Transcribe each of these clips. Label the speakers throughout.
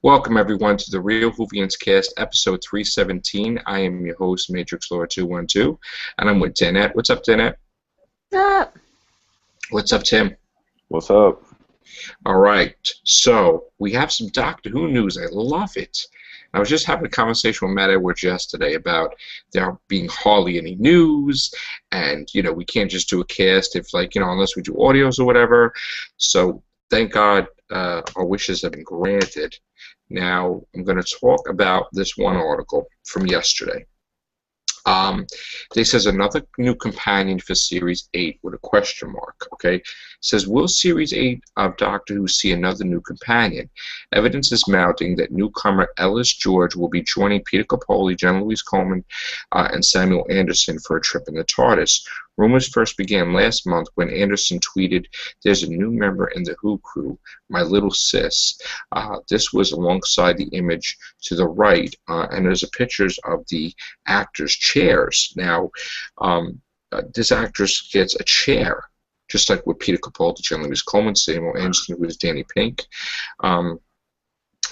Speaker 1: Welcome everyone to the Real Whovians Cast, episode 317. I am your host, Matrix Laura 212, and I'm with Danette. What's up, Danette?
Speaker 2: What's up?
Speaker 1: What's up, Tim?
Speaker 3: What's up?
Speaker 1: All right, so we have some Doctor Who news. I love it. I was just having a conversation with Matt Edwards yesterday about there being hardly any news, and we can't just do a cast if, unless we do audios or whatever. So thank God our wishes have been granted. Now I'm going to talk about this one article from yesterday. They says another new companion for Series 8 with a question mark, okay? It says, will Series 8 of Doctor Who see another new companion? Evidence is mounting that newcomer Ellis George will be joining Peter Capaldi, John Louis Coleman, and Samuel Anderson for a trip in the TARDIS. Rumors first began last month when Anderson tweeted, there's a new member in the Who crew, my little sis. This was alongside the image to the right, and there's a pictures of the actors' chairs. Now, this actress gets a chair, just like with Peter Capaldi, John Louis Coleman, Samuel Anderson, who is Danny Pink.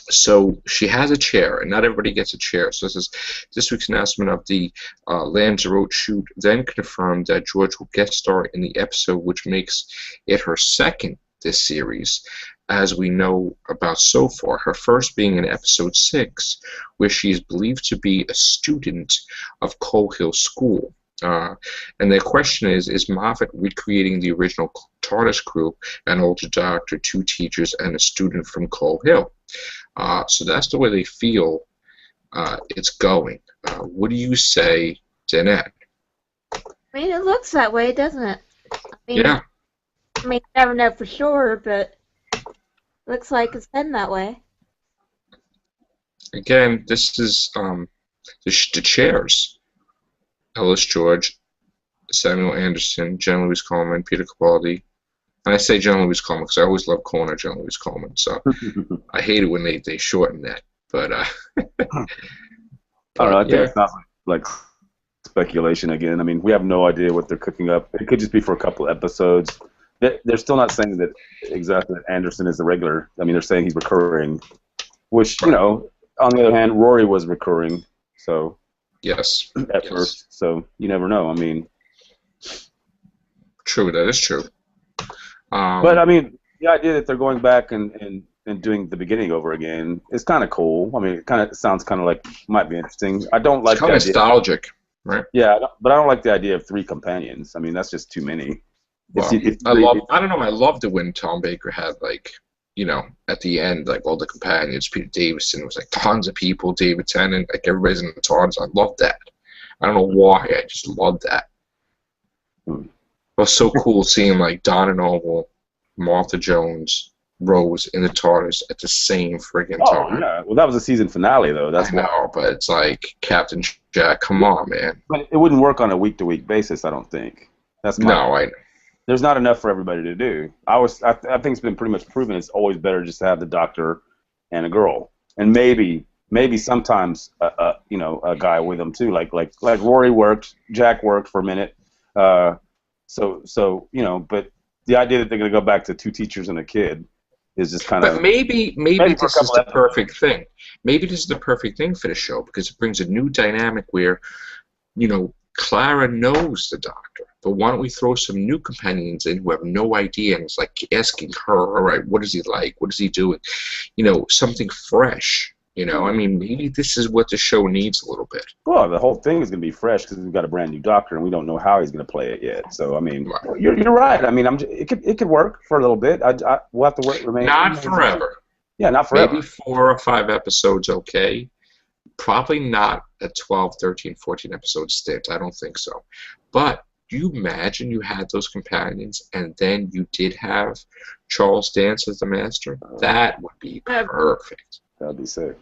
Speaker 1: So she has a chair, and not everybody gets a chair. So this week's announcement of the Lanzarote shoot then confirmed that George will guest star in the episode, which makes it her second this series, as we know about so far. Her first being in episode 6, where she is believed to be a student of Coal Hill School. And the question is Moffat recreating the original TARDIS crew, an older doctor, 2 teachers, and a student from Coal Hill? So that's the way they feel it's going. What do you say, Danette?
Speaker 2: I mean, it looks that way, doesn't it?
Speaker 1: Yeah.
Speaker 2: I mean, you never know for sure, but it looks like it's been that way.
Speaker 1: Again, this is the chairs. Ellis George, Samuel Anderson, John Louis Coleman, Peter Capaldi. And I say John Louis Coleman because I always love calling her John Louis Coleman. So I hate it when they shorten that. But
Speaker 3: I don't know. I think it's not like speculation again. I mean, we have no idea what they're cooking up. It could just be for a couple of episodes. They're still not saying that exactly that Anderson is the regular. I mean, they're saying he's recurring, which, on the other hand, Rory was recurring. So
Speaker 1: yes,
Speaker 3: at first. So you never know. I mean,
Speaker 1: true. That is true.
Speaker 3: But I mean, the idea that they're going back and doing the beginning over again is kind of cool. I mean, it kind of sounds kind of like might be interesting. I don't like
Speaker 1: it's kind of nostalgic, right?
Speaker 3: Yeah, but I don't like the idea of 3 companions. I mean, that's just too many.
Speaker 1: Well, I don't know. I loved it when Tom Baker had at the end, all the companions. Peter Davison was tons of people. David Tennant, everybody's in the TARDIS. I loved that. I don't know why. I just loved that. It was so cool seeing Donna Noble, Martha Jones, Rose in the TARDIS at the same friggin' time.
Speaker 3: Oh yeah, well that was the season finale though.
Speaker 1: I know, but it's Captain Jack. Come on, man.
Speaker 3: But it wouldn't work on a week-to-week basis, I don't think. There's not enough for everybody to do. I think it's been pretty much proven it's always better just to have the Doctor and a girl, and maybe sometimes a guy with them too, like Rory worked, Jack worked for a minute. So but the idea that they're going to go back to 2 teachers and a kid is just kind of.
Speaker 1: But maybe this is the perfect thing. Maybe this is the perfect thing for the show because it brings a new dynamic where, Clara knows the Doctor, but why don't we throw some new companions in who have no idea and it's asking her, all right, what is he like? What is he doing? Something fresh. I mean, maybe this is what the show needs a little bit.
Speaker 3: Well, the whole thing is going to be fresh because we've got a brand new Doctor and we don't know how he's going to play it yet. So, I mean, you're right. I mean, it could work for a little bit. We'll have to remain.
Speaker 1: Not forever.
Speaker 3: Yeah, not forever.
Speaker 1: Maybe 4 or 5 episodes, okay. Probably not a 12, 13, 14 episode stint. I don't think so. But do you imagine you had those companions and then you did have Charles Dance as the Master? That would be perfect.
Speaker 3: That'd be sick.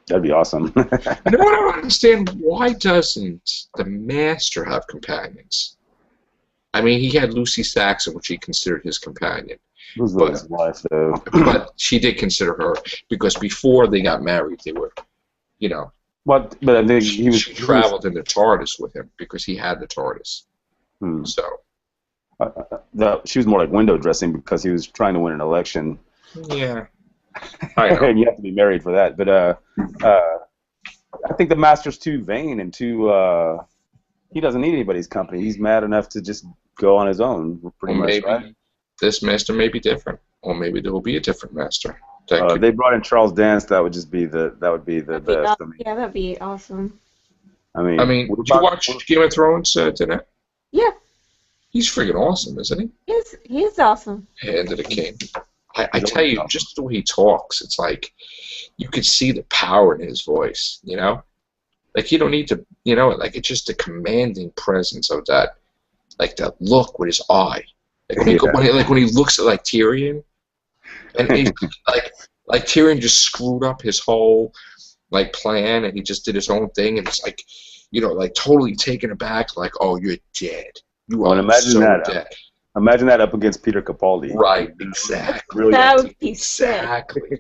Speaker 3: That'd be awesome.
Speaker 1: I don't understand, why doesn't the Master have companions? I mean, he had Lucy Saxon, which he considered his companion.
Speaker 3: Who's his wife, though?
Speaker 1: But she did consider her because before they got married, they were,
Speaker 3: But I think
Speaker 1: she traveled in the TARDIS with him because he had the TARDIS. So.
Speaker 3: She was more like window dressing because he was trying to win an election.
Speaker 1: Yeah. I know.
Speaker 3: And you have to be married for that. But I think the Master's too vain and too. He doesn't need anybody's company. He's mad enough to just go on his own, pretty much,
Speaker 1: maybe
Speaker 3: right?
Speaker 1: this master may be different, or maybe there will be a different master.
Speaker 3: If they brought in Charles Dance, that would be the best.
Speaker 2: Yeah, that'd be awesome.
Speaker 1: I mean, did you watch Game of Thrones tonight?
Speaker 2: Yeah.
Speaker 1: He's freaking awesome, isn't he?
Speaker 2: He's awesome.
Speaker 1: Hand of the king. I tell you, just the way he talks, it's like you could see the power in his voice, you know? Like, you don't need to, you know, like, it's just a commanding presence of that, like, that look with his eye. Like, when he looks at, like, Tyrion, and he's, like, Tyrion just screwed up his whole, like, plan, and he just did his own thing, and it's like, you know, like, totally taken aback, like, oh, you're dead. You are so dead.
Speaker 3: Imagine that up against Peter Capaldi.
Speaker 1: Right, exactly.
Speaker 3: Really
Speaker 2: that would be
Speaker 1: exactly.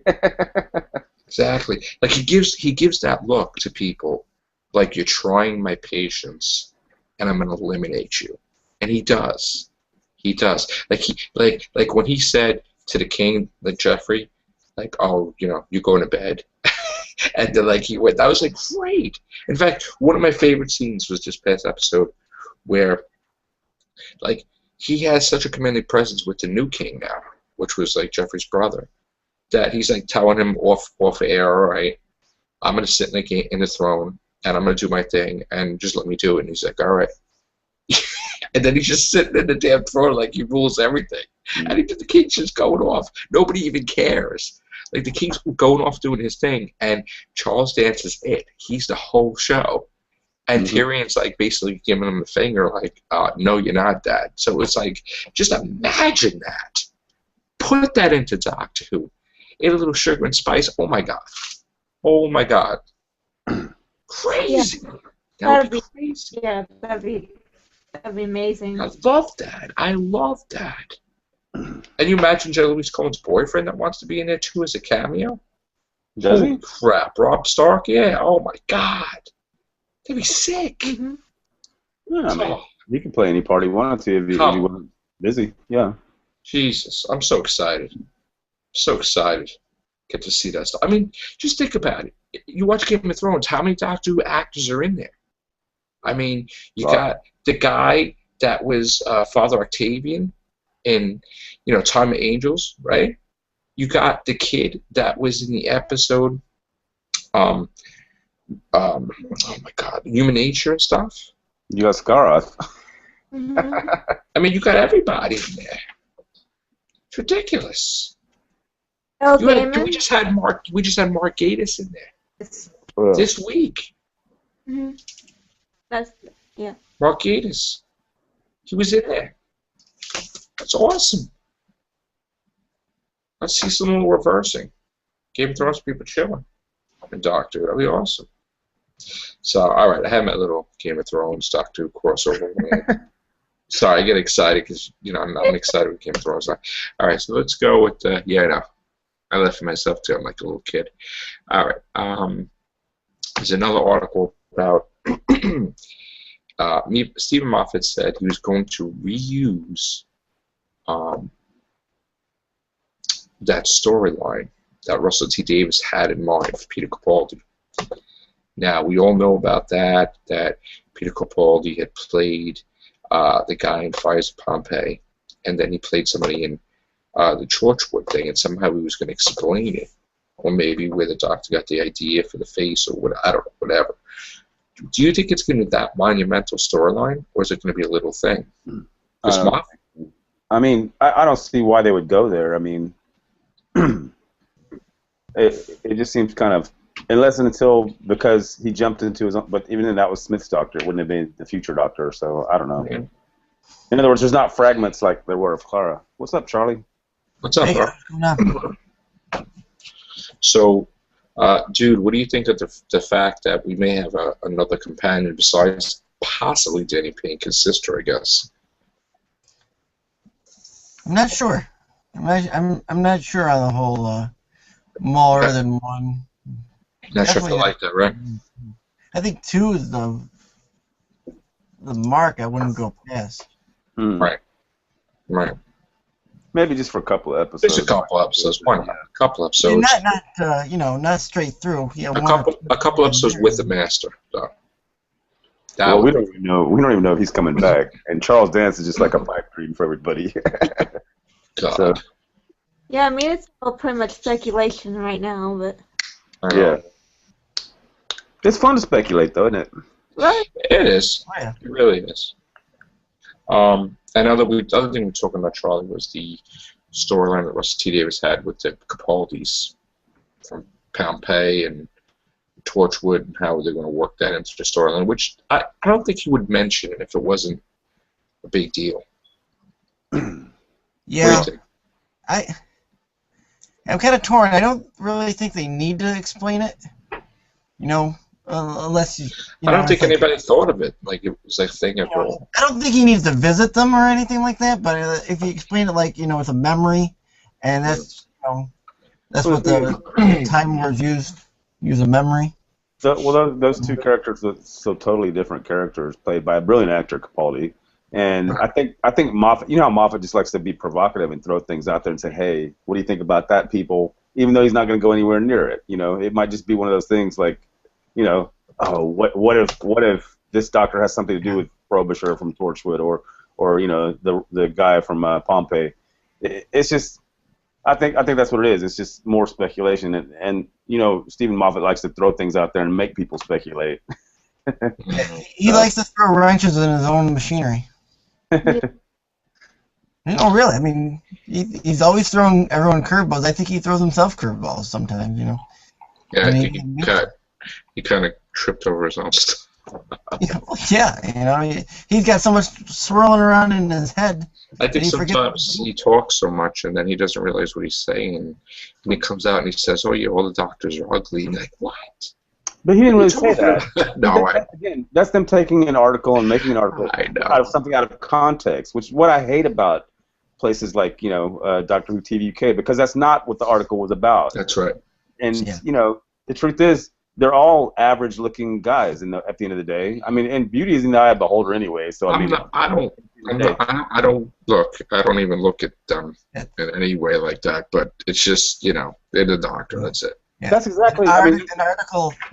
Speaker 1: Exactly. Like he gives that look to people, like you're trying my patience, and I'm gonna eliminate you. And he does. He does. Like when he said to the king, like Joffrey, like, oh, you know, you're going to bed. And then like he went. That was like great. In fact, one of my favorite scenes was this past episode where, like, he has such a commanding presence with the new king now, which was like Jeffrey's brother, that he's like telling him off air, all right, I'm gonna sit in the throne and I'm gonna do my thing and just let me do it. And he's like, all right. And then he's just sitting in the damn throne like he rules everything. And the king's just going off. Nobody even cares. Like the king's going off doing his thing, and Charles Dance is it. He's the whole show. And Tyrion's like basically giving him the finger, like, no, you're not, Dad. So it's like, just imagine that. Put that into Doctor Who. Add a little sugar and spice. Oh my God. Oh my God. Crazy.
Speaker 2: Yeah.
Speaker 1: That would be crazy.
Speaker 2: Yeah, that'd be amazing.
Speaker 1: I love that. I love that. And you imagine J. Louis Cohen's boyfriend that wants to be in there too as a cameo?
Speaker 3: Does he?
Speaker 1: Crap. Rob Stark? Yeah. Oh my God. They'd be sick.
Speaker 2: Mm-hmm.
Speaker 3: Yeah, I mean, he can play any part he wanted to if he wasn't busy. Yeah.
Speaker 1: Jesus, I'm so excited. So excited. Get to see that stuff. I mean, just think about it. You watch Game of Thrones, how many Doctor Who actors are in there? I mean, you got the guy that was Father Octavian in, you know, Time of Angels, right? You got the kid that was in the episode oh my God, Human Nature and stuff.
Speaker 3: You got Skarath.
Speaker 1: I mean, you got everybody in there. It's ridiculous. We just had Mark Gatiss in there this week.
Speaker 2: That's
Speaker 1: Mark Gatiss. He was in there. That's awesome. Let's see some little reversing. Game of Thrones people chilling. And Doctor, that'll be awesome. So, all right, I have my little Game of Thrones Doctor Who crossover. Sorry, I get excited because, you know, I'm excited with Game of Thrones. All right, so let's go with yeah, I know. I left for myself too. I'm like a little kid. All right. There's another article about Stephen Moffat said he was going to reuse that storyline that Russell T. Davies had in mind for Peter Capaldi. Now, we all know about that Peter Capaldi had played the guy in Fires of Pompeii, and then he played somebody in the Torchwood thing, and somehow he was going to explain it, or maybe where the doctor got the idea for the face, or what, I don't know, whatever. Do you think it's going to be that monumental storyline, or is it going to be a little thing?
Speaker 3: I mean, I don't see why they would go there. I mean, it just seems kind of, unless and until because he jumped into his own, but even then that was Smith's doctor. It wouldn't have been the future doctor, so I don't know. Yeah. In other words, there's not fragments like there were of Clara. What's up, Charlie?
Speaker 1: What's up, bro? So, dude, what do you think of the fact that we may have another companion besides possibly Danny Pink, his sister, I guess?
Speaker 4: I'm not sure. I'm not sure on the whole more than one.
Speaker 1: Not sure if I like that, right?
Speaker 4: I think 2 is the mark I wouldn't go past.
Speaker 1: Right.
Speaker 3: Maybe just for a couple of episodes.
Speaker 1: Just a couple episodes. Why not? A couple episodes.
Speaker 4: Not straight through. Yeah,
Speaker 1: a couple episodes with the Master. So.
Speaker 3: Well, we don't even know. We don't even know if he's coming back. And Charles Dance is just like a pipe dream for everybody.
Speaker 1: God.
Speaker 3: So,
Speaker 2: Yeah, I mean, it's all pretty much speculation right now, but...
Speaker 3: Yeah. It's fun to speculate, though, isn't it?
Speaker 2: Right.
Speaker 1: It is.
Speaker 4: Oh, yeah.
Speaker 1: It really is. Other thing we were talking about, Charlie, was the storyline that Russell T. Davis had with the Capaldis from Pompeii and Torchwood and how they're going to work that into the storyline, which I don't think he would mention it if it wasn't a big deal.
Speaker 4: Yeah. I'm kind of torn. I don't really think they need to explain it. Unless you.
Speaker 1: I don't think anybody thought of it like it was a thing at all.
Speaker 4: I don't think he needs to visit them or anything like that. But if you explain it like with a memory, and that's that's what the Time Lords use a memory.
Speaker 3: Those two characters are so totally different characters, played by a brilliant actor, Capaldi. And I think Moffat, how Moffat just likes to be provocative and throw things out there and say, hey, what do you think about that, people? Even though he's not going to go anywhere near it. It might just be one of those things like, what if this doctor has something to do with Frobisher from Torchwood or the guy from Pompeii? It's just, I think that's what it is. It's just more speculation, and Stephen Moffat likes to throw things out there and make people speculate.
Speaker 4: He likes to throw wrenches in his own machinery. No, really. I mean, he's always throwing everyone curveballs. I think he throws himself curveballs sometimes.
Speaker 1: Yeah, I think he kind of tripped over his own stuff.
Speaker 4: Yeah, he's got so much swirling around in his head.
Speaker 1: I think sometimes he talks so much and then he doesn't realize what he's saying, and he comes out and he says, "Oh yeah, all the doctors are ugly." And you're like, what?
Speaker 3: But he didn't really say that.
Speaker 1: No,
Speaker 3: again, that's them taking an article and making an article out of something out of context, which is what I hate about places like Doctor Who TV UK, because that's not what the article was about.
Speaker 1: That's right.
Speaker 3: And the truth is, they're all average-looking guys. At the end of the day, I mean, and beauty is in the eye of the beholder anyway. So I don't even look at them in any way like that. But it's just they're the doctor. That's it.
Speaker 4: Yeah.
Speaker 3: That's exactly.
Speaker 4: An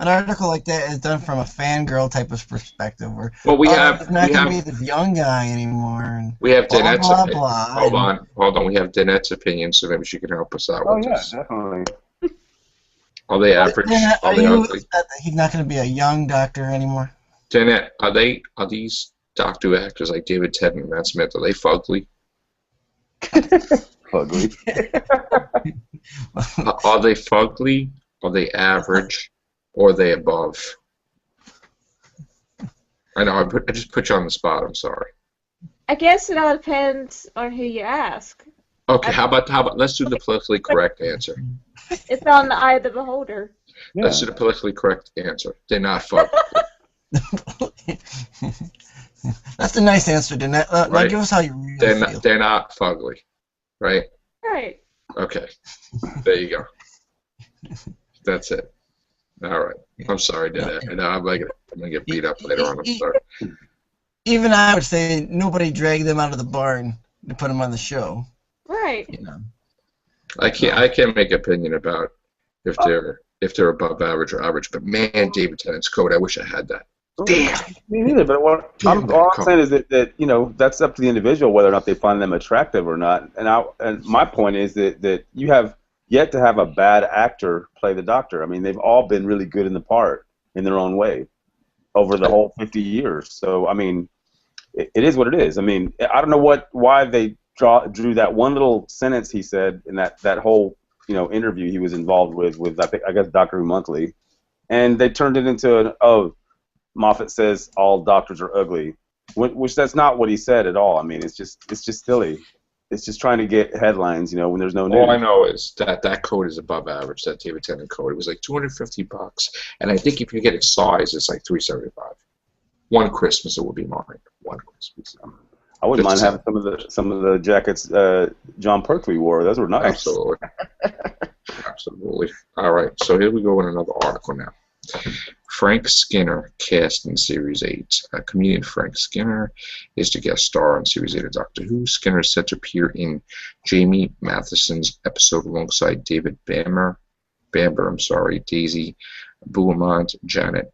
Speaker 4: article like that is done from a fangirl type of perspective. Where
Speaker 1: he's
Speaker 4: not going to be this young guy anymore. And
Speaker 1: we have
Speaker 4: Danette's
Speaker 1: opinion.
Speaker 4: blah.
Speaker 1: Hold on. We have Danette's opinion, so maybe she can help us out with this.
Speaker 3: Definitely.
Speaker 1: Are they average?
Speaker 4: Are you upset that he's not going to be a young doctor anymore?
Speaker 1: Danette, are these Doctor Who actors like David Tennant and Matt Smith? Are they fugly?
Speaker 3: Fugly.
Speaker 1: Are they fugly? Are they average? Or are they above? I know. I just put you on the spot. I'm sorry.
Speaker 2: I guess it all depends on who you ask.
Speaker 1: Okay. How about let's do the politically correct answer.
Speaker 2: It's on the eye of the beholder.
Speaker 3: Yeah.
Speaker 1: Let's do the politically correct answer. They're not fugly.
Speaker 4: That's a nice answer, Danette. Now
Speaker 1: Right.
Speaker 4: give us how you really feel.
Speaker 1: They're not fugly, right?
Speaker 2: Right.
Speaker 1: Okay. There you go. That's it. All right. I'm sorry, Danette. I know I'm gonna get beat up later on. I'm sorry.
Speaker 4: Even I would say nobody dragged them out of the barn to put them on the show.
Speaker 2: Right.
Speaker 1: I can't make opinion about if they're above average or average, but man, David Tennant's code, I wish I had that. Damn.
Speaker 3: Me neither. But all I'm saying is that that's up to the individual whether or not they find them attractive or not. And my point is that you have yet to have a bad actor play the Doctor. I mean, they've all been really good in the part in their own way over the whole 50 years. So I mean, it is what it is. I mean, I don't know why they drew that one little sentence he said in that whole interview he was involved with I guess Doctor Who Monthly, and they turned it into Moffat says all doctors are ugly, which that's not what he said at all. I mean, it's just silly. It's just trying to get headlines, when there's no news.
Speaker 1: All I know is that code is above average. That David Tennant code. It was like $250, and I think if you get a size, it's like $375. One Christmas it would be mine. One Christmas.
Speaker 3: I wouldn't mind having some of the jackets John Pertwee wore. Those were nice.
Speaker 1: Absolutely. Absolutely. All right. So here we go with another article now. Frank Skinner cast in Series 8. Comedian Frank Skinner is the guest star on Series 8 of Doctor Who. Skinner is set to appear in Jamie Matheson's episode alongside David Bamber, Daisy Beaumont, Janet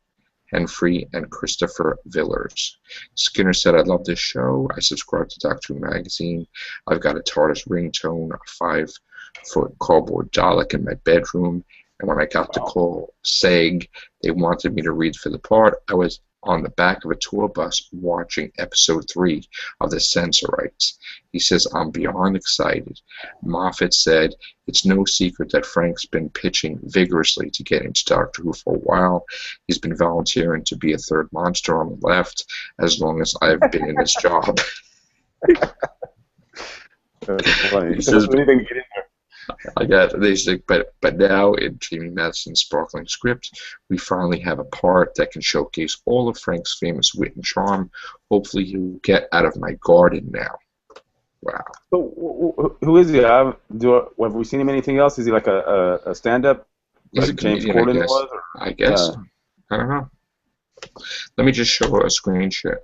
Speaker 1: Henfrey, and Christopher Villers. Skinner said, "I love this show. I subscribe to Doctor Who magazine. I've got a TARDIS ringtone, a 5-foot cardboard Dalek in my bedroom. And when I got the call saying they wanted me to read for the part, I was on the back of a tour bus watching episode 3 of The Censorites." He says, "I'm beyond excited." Moffat said, "It's no secret that Frank's been pitching vigorously to get into Doctor Who for a while. He's been volunteering to be a third monster on the left as long as I've been in this job."
Speaker 3: That's funny.
Speaker 1: He says,
Speaker 3: anything to get in there.
Speaker 1: I got they say, but now in Jamie Madison's sparkling script, we finally have a part that can showcase all of Frank's famous wit and charm. Hopefully, he'll get out of my garden now. Wow.
Speaker 3: So, who is he? Have we seen him anything else? Is he like a stand-up?
Speaker 1: He's
Speaker 3: like
Speaker 1: a
Speaker 3: James
Speaker 1: comedian,
Speaker 3: Corden was? Or?
Speaker 1: I guess. I don't know. Let me just show a screen share.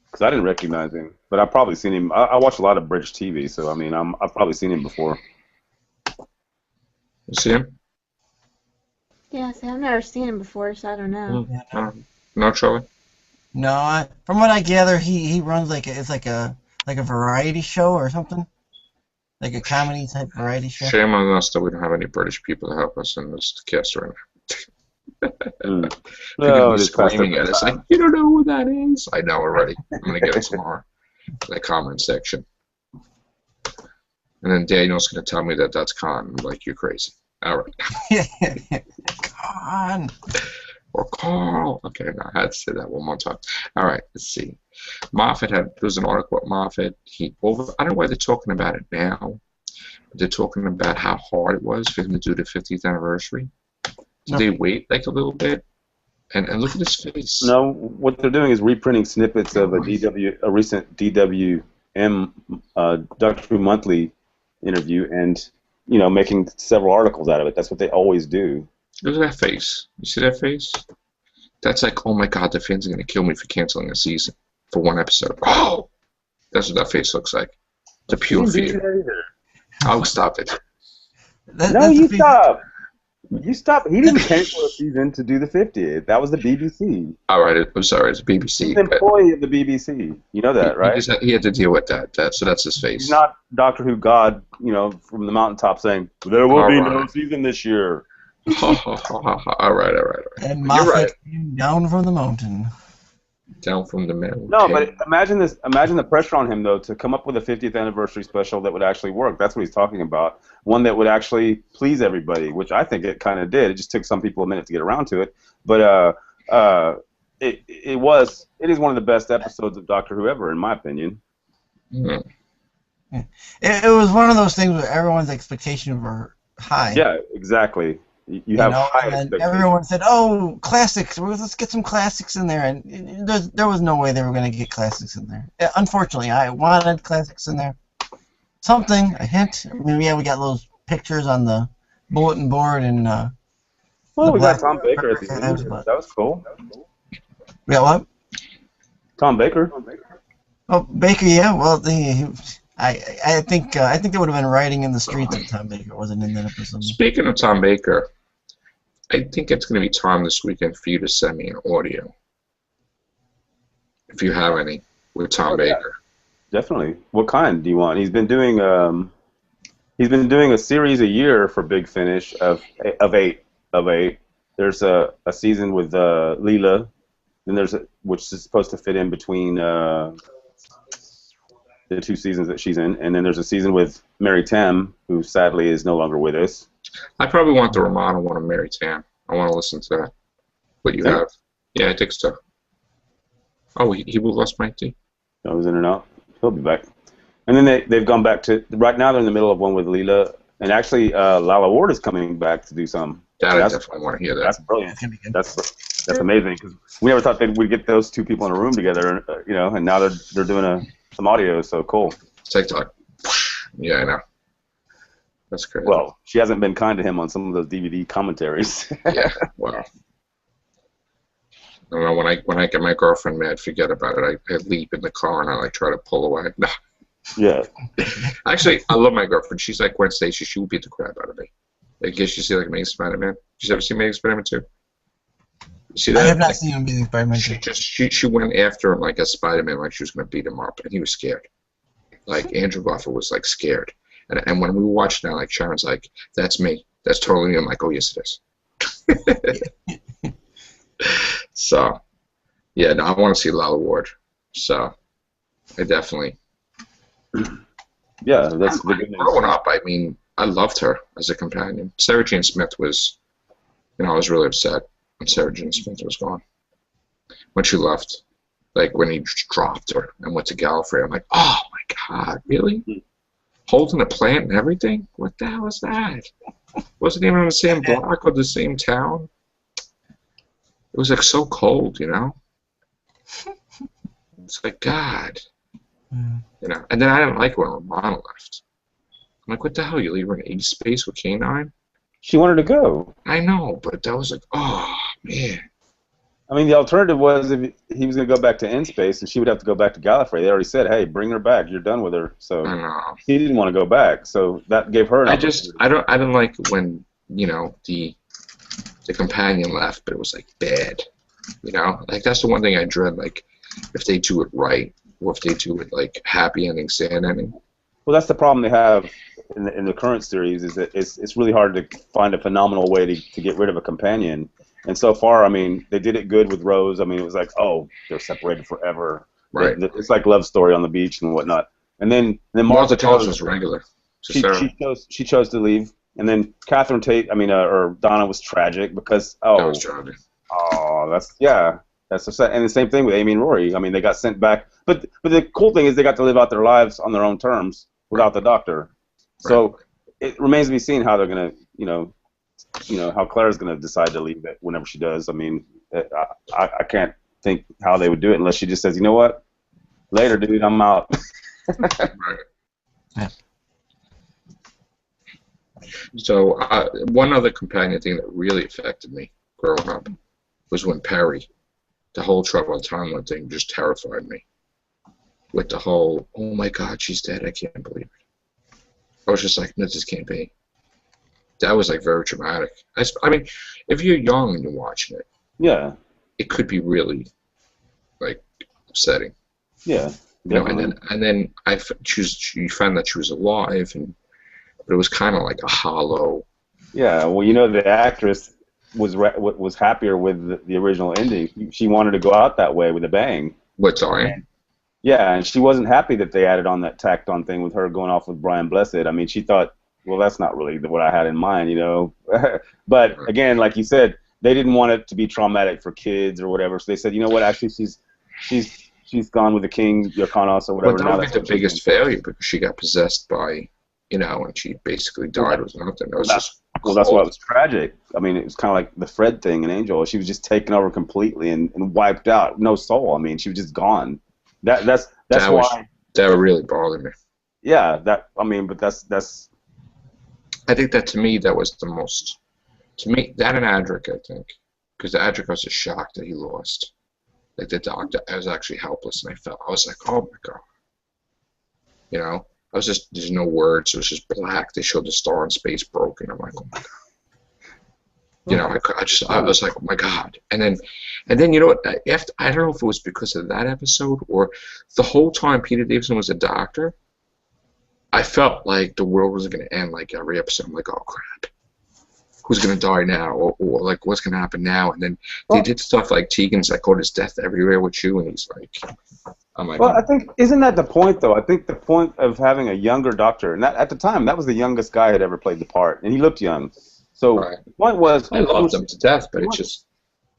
Speaker 3: Because I didn't recognize him, but I've probably seen him. I watch a lot of British TV, so I mean, I've probably seen him before.
Speaker 1: You see him?
Speaker 2: Yeah, see, I've never seen him before, so I don't know.
Speaker 1: No, Charlie?
Speaker 4: No, from what I gather, he runs it's like a variety show or something, like a comedy type variety show.
Speaker 1: Shame on us that we don't have any British people to help us in this cast right now. People be screaming at us like, "You don't know who that is." I know already. I'm gonna get it tomorrow in the comment section. And then Daniel's gonna tell me that that's Khan. I'm like, "You're crazy." All right.
Speaker 4: Khan.
Speaker 1: Or Carl. Okay, now I had to say that one more time. All right, let's see. Moffat there was an article at Moffat. I don't know why they're talking about it now. They're talking about how hard it was for him to do the 50th anniversary. Did they wait like a little bit? And look at his face.
Speaker 3: No, what they're doing is reprinting snippets of a recent DWM Doctor Who Monthly interview, and making several articles out of it. That's what they always do.
Speaker 1: Look at that face. You see that face? That's like, oh my God, the fans are gonna kill me for canceling a season for one episode. Oh, that's what that face looks like. The pure fear. Oh, stop it.
Speaker 3: Stop. You stop. He didn't cancel a season to do the 50th. That was the BBC.
Speaker 1: All right, I'm sorry, it's BBC.
Speaker 3: He's an employee of the BBC. You know that, right?
Speaker 1: He had to deal with that. So that's his face.
Speaker 3: He's not Doctor Who God, from the mountaintop saying, "There will be no season this year."
Speaker 1: All right.
Speaker 4: And Moffat came down from the mountain.
Speaker 1: Down from the mountain.
Speaker 3: No, but imagine this. Imagine the pressure on him, though, to come up with a 50th anniversary special that would actually work. That's what he's talking about. One that would actually please everybody, which I think it kind of did. It just took some people a minute to get around to it, but it is one of the best episodes of Doctor Who ever, in my opinion.
Speaker 1: Mm.
Speaker 4: It was one of those things where everyone's expectations were high.
Speaker 3: Yeah, exactly. You have high expectations.
Speaker 4: Everyone said, "Oh, classics! Let's get some classics in there." And there was no way they were going to get classics in there. Unfortunately, I wanted classics in there. Something, a hint. I mean, yeah, we got those pictures on the bulletin board, and
Speaker 3: well, we got Tom Baker at the end. That was cool.
Speaker 4: We got what?
Speaker 3: Tom Baker.
Speaker 4: Oh, Baker, yeah. Well, I think they would have been riding in the streets if Tom Baker wasn't in that episode.
Speaker 1: Speaking of Tom Baker, I think it's going to be time this weekend for you to send me an audio, if you have any, with Tom Baker.
Speaker 3: Definitely. What kind do you want? He's been doing a series a year for Big Finish of eight. There's a season with Leela, then which is supposed to fit in between the 2 seasons that she's in, and then there's a season with Mary Tam, who sadly is no longer with us.
Speaker 1: I probably want the Romana one of Mary Tam. I want to listen to that. What you have? Yeah, I think so. Oh, he lost my tea.
Speaker 3: I was in and out. He'll be back. And then they've gone back to, right now they're in the middle of one with Leela, and actually Lala Ward is coming back to do some.
Speaker 1: I definitely want to hear that.
Speaker 3: That's brilliant. That's amazing, because we never thought we'd get those 2 people in a room together, and now they're doing some audio, so cool.
Speaker 1: TikTok. Yeah, I know. That's crazy.
Speaker 3: Well, she hasn't been kind to him on some of those DVD commentaries.
Speaker 1: Yeah, well, I don't know, when I get my girlfriend mad, forget about it. I leap in the car and I like try to pull away. No.
Speaker 3: Yeah.
Speaker 1: Actually, I love my girlfriend. She's like Gwen Stacy. She will beat the crap out of me. I guess you see like Amazing Spider-Man. Did you ever see Amazing Spider-Man 2? You see that?
Speaker 4: I have not seen Amazing Spider-Man.
Speaker 1: She went after him like a Spider-Man, like she was going to beat him up, and he was scared. Like Andrew Garfield was like scared. And when we were watching that, like Sharon's like, "That's me. That's totally me." I'm like, "Oh yes, it is." So, yeah, no, I want to see Lala Ward. So, I definitely.
Speaker 3: Yeah, that's the good news.
Speaker 1: Growing up, I mean, I loved her as a companion. Sarah Jane Smith was, I was really upset when Sarah Jane Smith was gone. When she left, like when he dropped her and went to Gallifrey, I'm like, oh my God, really? Holding a plant and everything? What the hell is that? Wasn't even on the same block or the same town. It was like so cold, It's like, God. And then I didn't like when Romana left. I'm like, what the hell? You leave her in age space with K9?
Speaker 3: She wanted to go.
Speaker 1: I know, but that was like, oh, man.
Speaker 3: I mean, the alternative was if he was going to go back to N-Space and she would have to go back to Gallifrey. They already said, hey, bring her back. You're done with her. So
Speaker 1: I know.
Speaker 3: He didn't want to go back. So that gave her an opportunity.
Speaker 1: I didn't like when, the companion left, but it was like bad. Like that's the one thing I dread, like if they do it right or if they do it like happy ending, sad ending.
Speaker 3: Well, that's the problem they have in the current series is that it's really hard to find a phenomenal way to get rid of a companion. And so far, I mean, they did it good with Rose. I mean, it was like, oh, they're separated forever.
Speaker 1: Right.
Speaker 3: It's like Love Story on the beach and whatnot. And then
Speaker 1: Martha Jones was regular.
Speaker 3: She chose to leave. And then Catherine Tate, or Donna was tragic because
Speaker 1: that was tragic.
Speaker 3: Oh, that's upset. And the same thing with Amy and Rory. I mean, they got sent back. But the cool thing is they got to live out their lives on their own terms without the Doctor. So it remains to be seen how they're gonna, how Claire's gonna decide to leave it whenever she does. I mean, I can't think how they would do it unless she just says, you know what, later, dude, I'm out.
Speaker 4: Yeah.
Speaker 1: So one other companion thing that really affected me growing up was when Perry, the whole Trouble in Timeline thing just terrified me. With the whole, oh my God, she's dead, I can't believe it. I was just like, no, this can't be. That was like very traumatic. I mean, if you're young and you're watching it,
Speaker 3: yeah,
Speaker 1: it could be really like upsetting.
Speaker 3: Yeah,
Speaker 1: and then you found that she was alive, but it was kind of like a hollow.
Speaker 3: Yeah, well, the actress was happier with the original ending. She wanted to go out that way with a bang.
Speaker 1: What's Iron?
Speaker 3: Yeah, and she wasn't happy that they added on that tacked-on thing with her going off with Brian Blessed. I mean, she thought, well, that's not really what I had in mind, But again, like you said, they didn't want it to be traumatic for kids or whatever. So they said, you know what? Actually, she's gone with the king, Yokonos or whatever.
Speaker 1: But that was the biggest failure because she got possessed by, and she basically died with nothing. It was just.
Speaker 3: Well, that's why it was tragic. I mean, it was kind of like the Fred thing in Angel. She was just taken over completely and wiped out, no soul. I mean, she was just gone. That's why
Speaker 1: that really bothered me.
Speaker 3: Yeah, but that's.
Speaker 1: I think that to me that was the most. To me, that and Adric, I think, because Adric was just shocked that he lost. Like the Doctor, I was actually helpless, and I was like, oh my God. I was just, there's no words. It was just black. They showed the star in space broken. I'm like, oh my God. I was like, oh my God. And then you know what? After, I don't know if it was because of that episode or the whole time Peter Davison was a doctor, I felt like the world was going to end like every episode. I'm like, oh crap. Who's going to die now? Or like, what's going to happen now? And then they did stuff like Tegan's like, oh, there's death everywhere with you. And he's like, I'm like,
Speaker 3: well, I think, isn't that the point, though? I think the point of having a younger Doctor, and that, at the time, that was the youngest guy had ever played the part, and he looked young. So the point was,
Speaker 1: I loved him to death, but it's just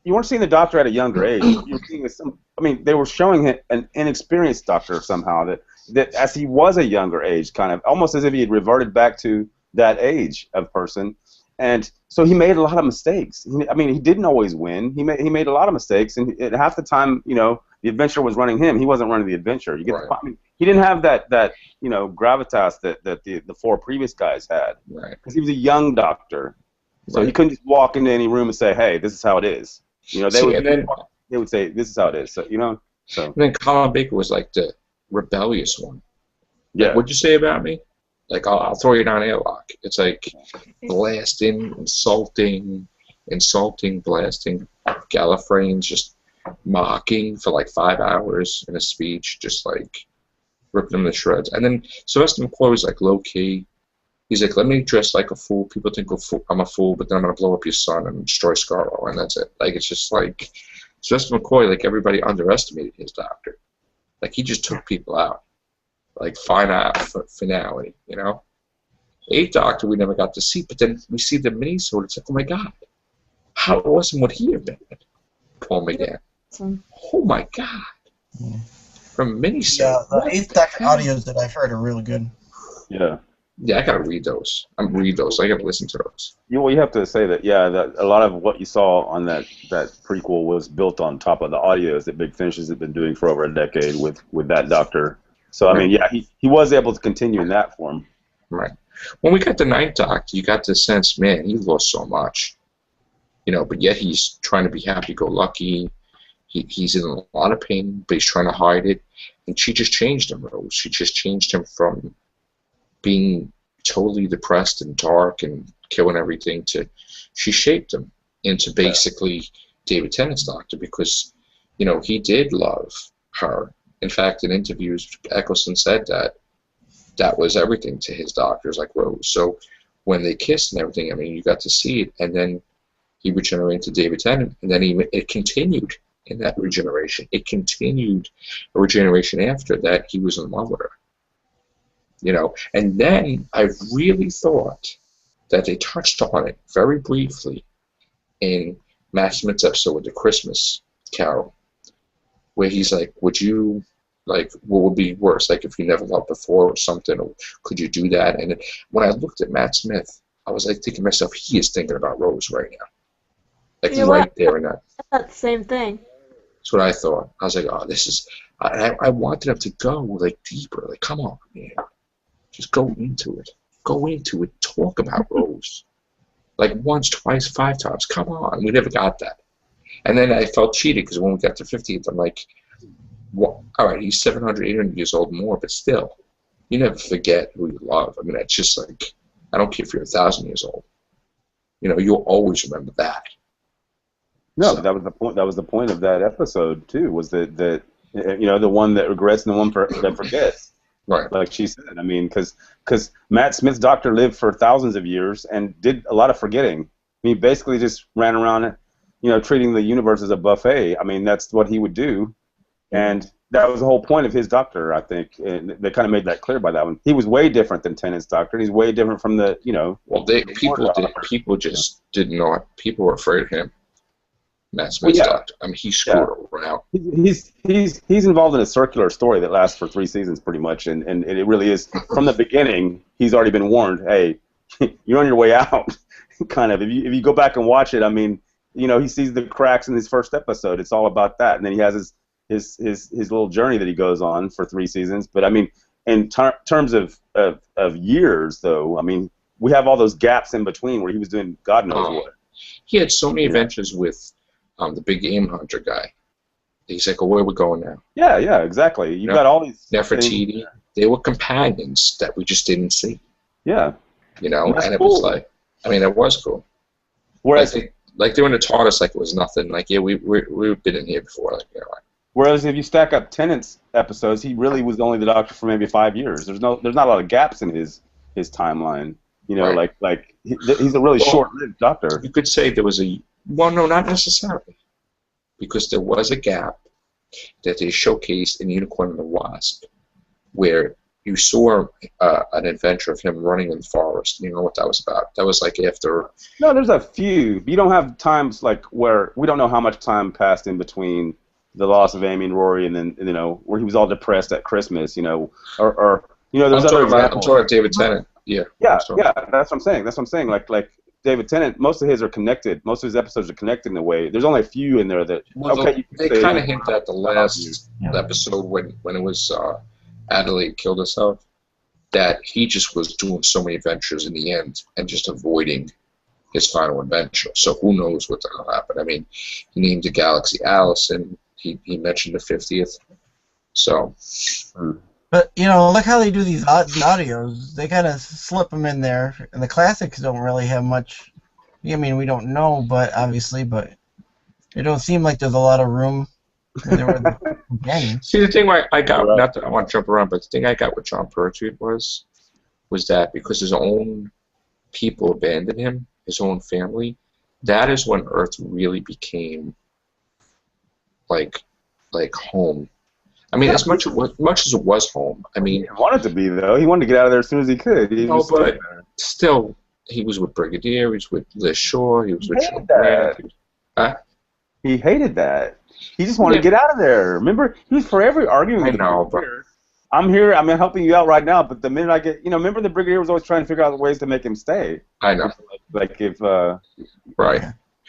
Speaker 3: you weren't seeing the Doctor at a younger age. You were seeing they were showing him an inexperienced Doctor somehow that as he was a younger age, kind of almost as if he had reverted back to that age of person. And so he made a lot of mistakes. He didn't always win. He made a lot of mistakes, and half the time, the The adventure was running him. He wasn't running the adventure. You get
Speaker 1: Right.
Speaker 3: the, I mean, he didn't have that gravitas that the four previous guys had.
Speaker 1: Right.
Speaker 3: Because he was a young doctor, so he couldn't just walk into any room and say, "Hey, this is how it is." They would say, "This is how it is." So So.
Speaker 1: And then Colin Baker was like the rebellious one.
Speaker 3: Yeah.
Speaker 1: Like, what'd you say about me? Like, I'll throw you down airlock. It's like blasting, insulting, blasting. Gallifrey's just mocking for like 5 hours in a speech, just like ripping them to shreds. And then Sylvester McCoy was like low key. He's like, let me dress like a fool. People think I'm a fool, but then I'm gonna blow up your son and destroy Scarrow, and that's it. Like, it's just like Sylvester McCoy. Like, everybody underestimated his doctor. Like, he just took people out. Like, finality, you know? Eighth Doctor we never got to see, but then we see the mini-sode. It's like, oh my God, how awesome would he have been? Paul McGann. Oh my God. From mini-sode.
Speaker 4: Yeah, the Eighth Doctor audios that I've heard are really good.
Speaker 3: Yeah.
Speaker 1: Yeah, I gotta read those. I gotta listen to those.
Speaker 3: Well, you have to say that, that a lot of what you saw on that prequel was built on top of the audios that Big Finish has been doing for over a decade with that Doctor. So, I mean, yeah, he was able to continue in that form.
Speaker 1: Right. When we got the Ninth Doctor, you got the sense, man, he lost so much. You know, but yet he's trying to be happy-go-lucky. He's in a lot of pain, but he's trying to hide it. And she just changed him, Rose. She just changed him from being totally depressed and dark and killing everything to she shaped him into basically David Tennant's Doctor, because, you know, he did love her. In fact, in interviews, Eccleston said that was everything to his doctors, like Rose. So when they kissed and everything, I mean, you got to see it, and then he regenerated to David Tennant, and then it continued in that regeneration. It continued a regeneration after that. He was in love with her. You know, and then I really thought that they touched on it very briefly in Matt Smith's episode with the Christmas Carol, where he's like, would you, like, what would be worse, like if you never loved before or something, or could you do that? And when I looked at Matt Smith, I was like thinking to myself, he is thinking about Rose right now. Like,
Speaker 2: You know
Speaker 1: right
Speaker 2: what?
Speaker 1: there and that.
Speaker 2: I thought the same thing.
Speaker 1: That's what I thought. I was like, oh, this is, I wanted him to go, like, deeper. Like, come on, man. Just go into it. Go into it. Talk about Rose. Like, once, twice, 5 times. Come on. We never got that. And then I felt cheated, because when we got to 50th, I'm like, well, all right, he's 700, 800 years old more, but still, you never forget who you love. I mean, it's just like, I don't care if you're 1,000 years old. You know, you'll always remember that.
Speaker 3: No, so that was the point. That was the point of that episode too. Was that you know, the one that regrets and the one that forgets.
Speaker 1: Right.
Speaker 3: Like she said. I mean, because Matt Smith's Doctor lived for thousands of years and did a lot of forgetting. He basically just ran around, you know, treating the universe as a buffet. I mean, that's what he would do, and that was the whole point of his Doctor, I think. And they kind of made that clear by that one. He was way different than Tennant's Doctor. He's way different from the, you know.
Speaker 1: Well, people just did not. People were afraid of him. Matt Smith's Doctor. I mean, he screwed around.
Speaker 3: He's involved in a circular story that lasts for 3 seasons, pretty much, and it really is from the beginning. He's already been warned. Hey, you're on your way out. Kind of. If you go back and watch it, I mean, you know, he sees the cracks in his first episode. It's all about that, and then he has his little journey that he goes on for 3 seasons. But I mean, in terms of years, though, I mean, we have all those gaps in between where he was doing God knows what.
Speaker 1: He had so many adventures with the big game hunter guy. He's like, oh, where are we going now?
Speaker 3: Yeah, exactly. You got all these
Speaker 1: Nefertiti. They were companions that we just didn't see.
Speaker 3: Yeah.
Speaker 1: You know, and it
Speaker 3: cool.
Speaker 1: was like, I mean, it was cool.
Speaker 3: Whereas,
Speaker 1: like they were in the TARDIS like it was nothing. Like, yeah, we've been in here before. Like, you know,
Speaker 3: whereas if you stack up Tennant's episodes, he really was only the Doctor for maybe 5 years. There's not a lot of gaps in his timeline. You know,
Speaker 1: right.
Speaker 3: like he's a really short-lived Doctor.
Speaker 1: You could say there was well, no, not necessarily, because there was a gap that they showcased in Unicorn and the Wasp, where you saw an adventure of him running in the forest. You know what that was about? That was like after. No,
Speaker 3: there's a few. You don't have times like where we don't know how much time passed in between the loss of Amy and Rory, and then, you know, where he was all depressed at Christmas. You know, or you know, there's
Speaker 1: I'm
Speaker 3: other
Speaker 1: talking about David Tennant. Yeah.
Speaker 3: Yeah. That's what I'm saying. Like David Tennant, most of his are connected. Most of his episodes are connected in a way. There's only a few in there that okay.
Speaker 1: They kind of hint at the last episode when it was Adelaide killed herself, that he just was doing so many adventures in the end and just avoiding his final adventure. So who knows what's going to happen? I mean, he named the galaxy Allison. He mentioned the 50th. So.
Speaker 4: But, you know, look how they do these audios. They kind of slip them in there. And the classics don't really have much. I mean, we don't know, but obviously, but it don't seem like there's a lot of room. When they were the companions.
Speaker 1: See, the thing I got, not that I want to jump around, but the thing I got with John Pertwee was that because his own people abandoned him, his own family, that is when Earth really became like home. I mean, as much as it was home. I mean,
Speaker 3: he wanted to be though. He wanted to get out of there as soon as he could.
Speaker 1: But still, he was with Brigadier. He was with Liz Shaw. He was with Joe Grant.
Speaker 3: He hated that. He just wanted to get out of there. Remember, he was forever arguing with the Brigadier. I'm here. I'm helping you out right now. But the minute I get, remember the Brigadier was always trying to figure out ways to make him stay.
Speaker 1: I know.
Speaker 3: Like if.
Speaker 1: Right.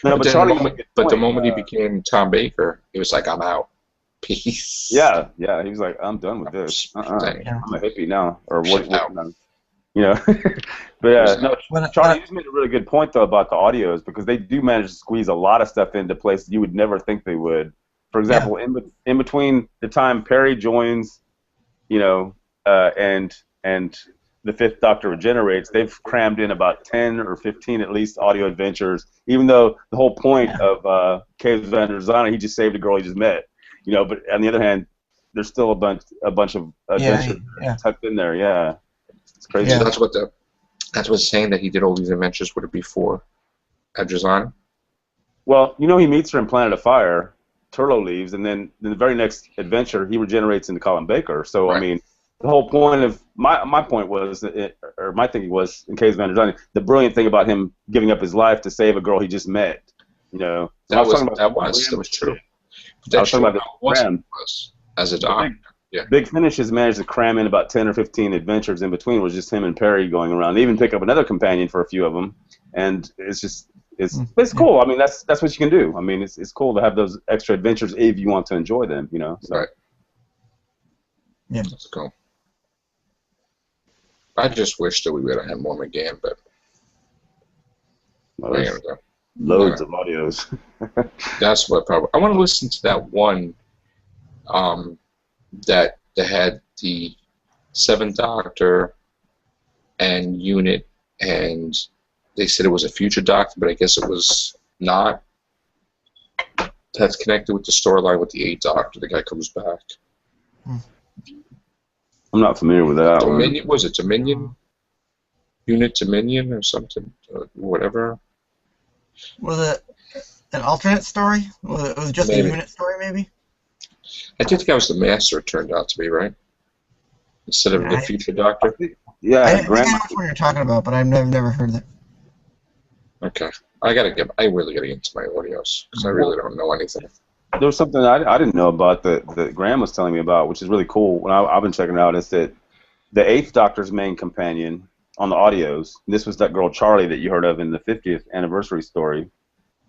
Speaker 3: No, but Charlie.
Speaker 1: But the moment he became Tom Baker, he was like, "I'm out. Peace."
Speaker 3: Yeah. He was like, "I'm done with this. I'm a hippie now." Or what? But Charlie, you just made a really good point though about the audios, because they do manage to squeeze a lot of stuff into places you would never think they would. For example, in between the time Perry joins, and the Fifth Doctor regenerates, they've crammed in about 10 or 15 at least audio adventures. Even though the whole point of Caves Van der Zana, he just saved a girl he just met. But on the other hand, there's still a bunch of adventures tucked in there. Yeah. It's crazy.
Speaker 1: Yeah. So that's what's saying that he did all these adventures. Would it be for Adrazan?
Speaker 3: Well, he meets her in Planet of Fire. Turlo leaves, and then in the very next adventure, he regenerates into Colin Baker. So I mean, the whole point of my point was, or my thinking was, in Caves Van der Zan, the brilliant thing about him giving up his life to save a girl he just met. That was true. But I was talking about the
Speaker 1: as a doctor.
Speaker 3: Big Finish has managed to cram in about 10 or 15 adventures in between, with just him and Perry going around. They even pick up another companion for a few of them, and it's cool. I mean, that's what you can do. I mean, it's cool to have those extra adventures if you want to enjoy them. So.
Speaker 1: Right. Yeah. That's cool. I just wish that we would have had more McGann, but
Speaker 3: loads of audios.
Speaker 1: That's what probably. I want to listen to that one. That had the Seventh Doctor and Unit, and they said it was a future Doctor, but I guess it was not. That's connected with the storyline with the Eighth Doctor. The guy comes back.
Speaker 3: I'm not familiar with that
Speaker 1: Dominion, was it Dominion? Unit Dominion or something, or whatever.
Speaker 4: Was it an alternate story? It was just a Unit story, maybe?
Speaker 1: I think that was the Master, it turned out to be, right? Instead of the future Doctor?
Speaker 4: Yeah, I think I know what you're talking about, but I've never heard that.
Speaker 1: Okay. I really gotta get into my audios, because I really don't know anything.
Speaker 3: There was something I didn't know about that Graham was telling me about, which is really cool. When I've been checking it out, is that the Eighth Doctor's main companion on the audios, this was that girl Charlie that you heard of in the 50th anniversary story.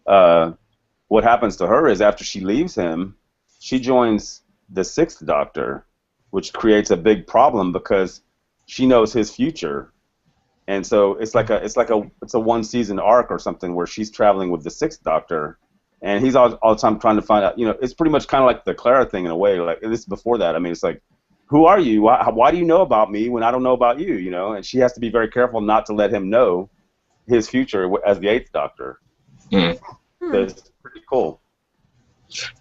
Speaker 3: What happens to her is, after she leaves him, she joins the Sixth Doctor, which creates a big problem because she knows his future, and so it's a one-season arc or something where she's traveling with the Sixth Doctor, and he's all the time trying to find out. It's pretty much kind of like the Clara thing in a way. Like, this is before that. I mean, it's like, who are you? Why do you know about me when I don't know about you? And she has to be very careful not to let him know his future as the Eighth Doctor. So it's pretty cool.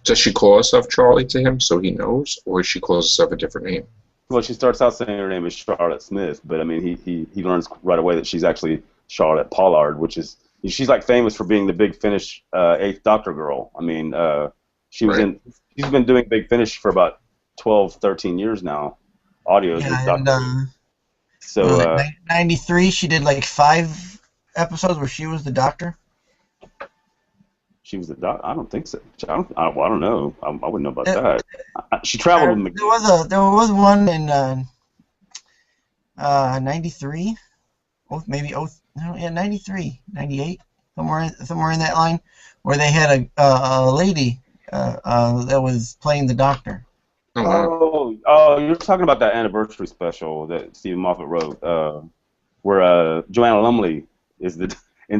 Speaker 1: Does she call herself Charlie to him so he knows, or she calls herself a different name?
Speaker 3: Well, she starts out saying her name is Charlotte Smith, but I mean, he learns right away that she's actually Charlotte Pollard, which is, she's like famous for being the Big Finish Eighth Doctor girl. I mean, she's been doing Big Finish for about 12, 13 years now. Audios with Doctor.
Speaker 4: So 93, she did like 5 episodes where she was the Doctor.
Speaker 3: She was the Doctor? I don't think so. I don't know. I wouldn't know about that. She traveled with McGee.
Speaker 4: There was one in 93. Maybe No, yeah, 93, 98, somewhere in that line, where they had a lady that was playing the doctor.
Speaker 1: Oh, wow.
Speaker 3: Oh, you're talking about that anniversary special that Stephen Moffat wrote, where Joanna Lumley ends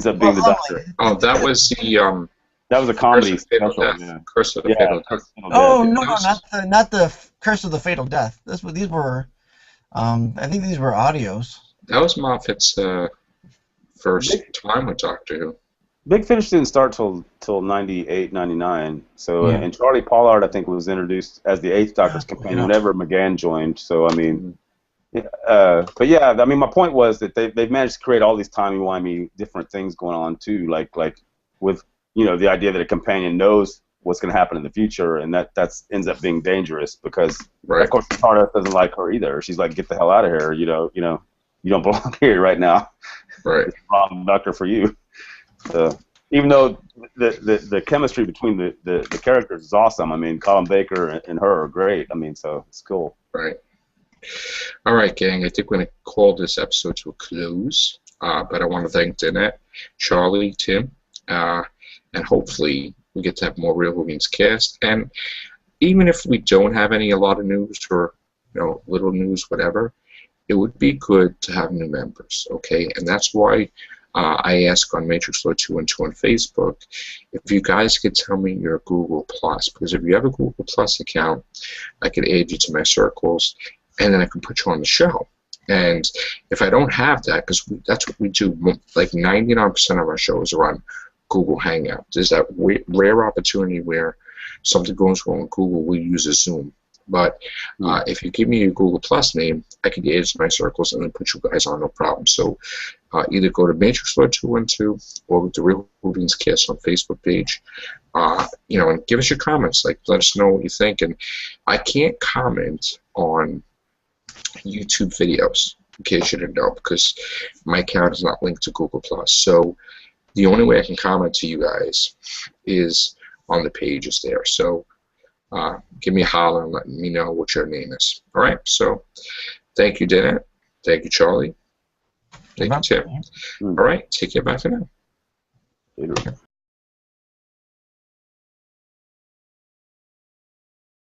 Speaker 3: up being the doctor.
Speaker 1: Oh, that was the
Speaker 3: That was a
Speaker 1: Curse
Speaker 3: comedy
Speaker 1: of Fatal
Speaker 3: special.
Speaker 1: Death.
Speaker 3: Yeah.
Speaker 1: Curse of the
Speaker 3: Yeah.
Speaker 1: Fatal Death.
Speaker 3: Curse of Fatal
Speaker 4: Oh
Speaker 3: Death.
Speaker 4: no,
Speaker 1: That was-
Speaker 4: not the Curse of the Fatal Death. These were, I think these were audios.
Speaker 1: That was Moffat's first time with Doctor Who.
Speaker 3: Big Finish didn't start till 98, 99. So,
Speaker 4: Yeah.
Speaker 3: and Charlie Pollard, I think, was introduced as the Eighth Doctor's companion whenever McGann joined. So, I mean, but yeah, I mean, my point was that they've managed to create all these timey-wimey different things going on too, like with the idea that a companion knows what's going to happen in the future, and that ends up being dangerous because of course TARDIS doesn't like her either. She's like, get the hell out of here, you don't belong here right now.
Speaker 1: Right.
Speaker 3: It's the wrong doctor for you. Even though the chemistry between the characters is awesome. I mean, Colin Baker and her are great. I mean, so it's cool.
Speaker 1: Right. All right, gang. I think we're going to call this episode to a close. But I want to thank Danette, Charlie, Tim, and hopefully we get to have more Real Whovians cast. And even if we don't have a lot of news or little news, whatever, it would be good to have new members. Okay, and that's why I ask on Matrix Lord 212 on Facebook if you guys could tell me your Google Plus, because if you have a Google Plus account, I could add you to my circles, and then I can put you on the show. And if I don't have that, because that's what we do, like 99% of our shows are on Google Hangout. There's that rare opportunity where something goes wrong with Google, we use a Zoom. But if you give me your Google Plus name, I can add it to my circles and then put you guys on, no problem. So either go to Matrix Lord 212 or the Real Whovians Cast on Facebook page, and give us your comments. Like, let us know what you think. And I can't comment on YouTube videos, in case you didn't know, because my account is not linked to Google Plus. So the only way I can comment to you guys is on the pages there. So give me a holler and let me know what your name is. All right. So thank you, Danette. Thank you, Charlie. Thank you, Tim. All right. Take care. Bye for now.
Speaker 3: Later.